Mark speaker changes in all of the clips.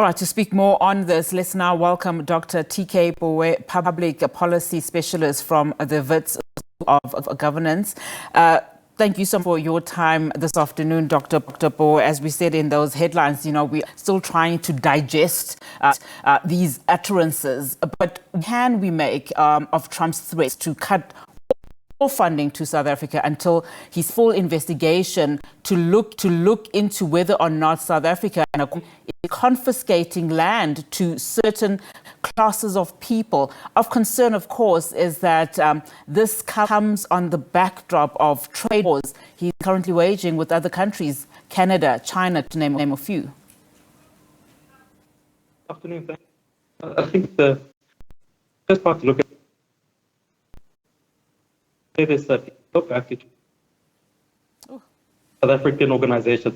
Speaker 1: All right, to speak more on this, let's now welcome Dr. TK Pooe, Public Policy Specialist from the Wits School of Governance. Thank you so much for your time this afternoon, Dr. Pooe. As we said in those headlines, we're still trying to digest these utterances. But can we make of Trump's threats to cut all funding to South Africa until his full investigation to look into whether or not South Africa is confiscating land to certain classes of people? Of concern, of course, is that this comes on the backdrop of trade wars he's currently waging with other countries, Canada, China, to name a few.
Speaker 2: Afternoon. I think the first part to look at this go back to South African organization,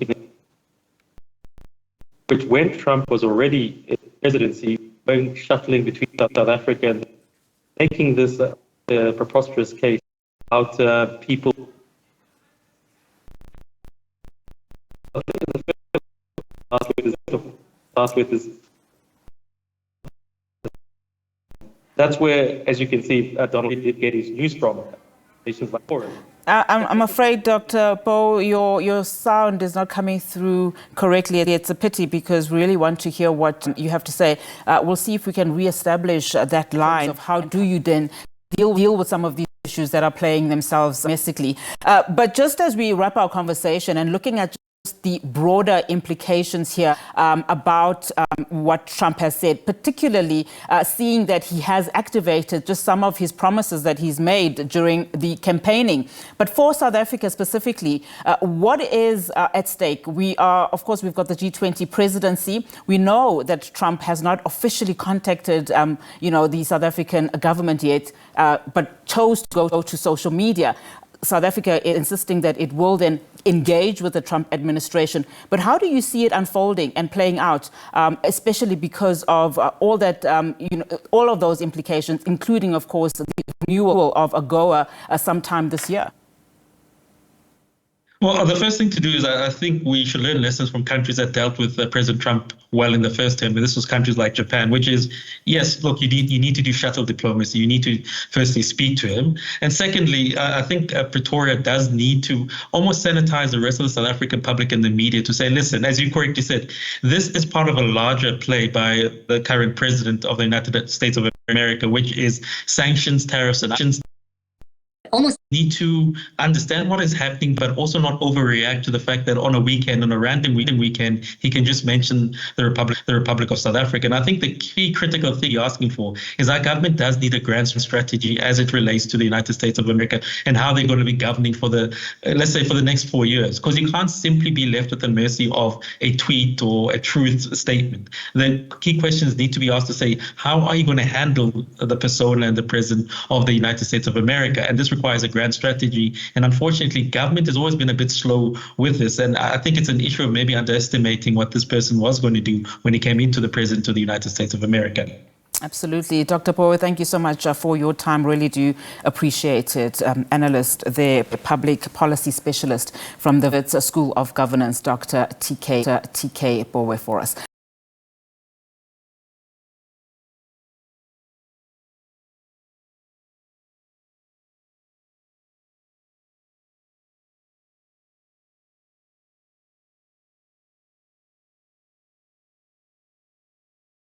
Speaker 2: which when Trump was already in presidency, going shuttling between South Africa and making this preposterous case about people. Last with this. That's where, as you can see, Donald did get his news from.
Speaker 1: I'm afraid, Dr. Pooe, your sound is not coming through correctly. It's a pity because we really want to hear what you have to say. We'll see if we can reestablish that line of how do you then deal with some of these issues that are playing themselves domestically. But just as we wrap our conversation and looking at the broader implications here about what Trump has said, particularly seeing that he has activated just some of his promises that he's made during the campaigning. But for South Africa specifically, what is at stake? We've got the G20 presidency. We know that Trump has not officially contacted, the South African government yet, but chose to go to social media. South Africa is insisting that it will then engage with the Trump administration. But how do you see it unfolding and playing out, especially because of all of those implications, including, of course, the renewal of AGOA sometime this year?
Speaker 3: Well, the first thing to do is I think we should learn lessons from countries that dealt with President Trump well in the first term. And this was countries like Japan, which is, yes, look, you need to do shuttle diplomacy. You need to firstly speak to him. And secondly, I think Pretoria does need to almost sanitize the rest of the South African public and the media to say, listen, as you correctly said, this is part of a larger play by the current president of the United States of America, which is sanctions, tariffs, and actions. Almost need to understand what is happening, but also not overreact to the fact that on a weekend, on a random weekend, he can just mention the Republic of South Africa. And I think the key critical thing you're asking for is our government does need a grand strategy as it relates to the United States of America and how they're going to be governing for the, let's say, for the next 4 years. Because you can't simply be left at the mercy of a tweet or a truth statement. The key questions need to be asked to say, how are you going to handle the persona and the president of the United States of America? And this requires a grand strategy. And unfortunately, government has always been a bit slow with this. And I think it's an issue of maybe underestimating what this person was going to do when he came into the president of the United States of America.
Speaker 1: Absolutely. Dr. Pooe, thank you so much for your time. Really do appreciate it. Analyst there, Public Policy Specialist from the Wits School of Governance, Dr. TK Pooe for us.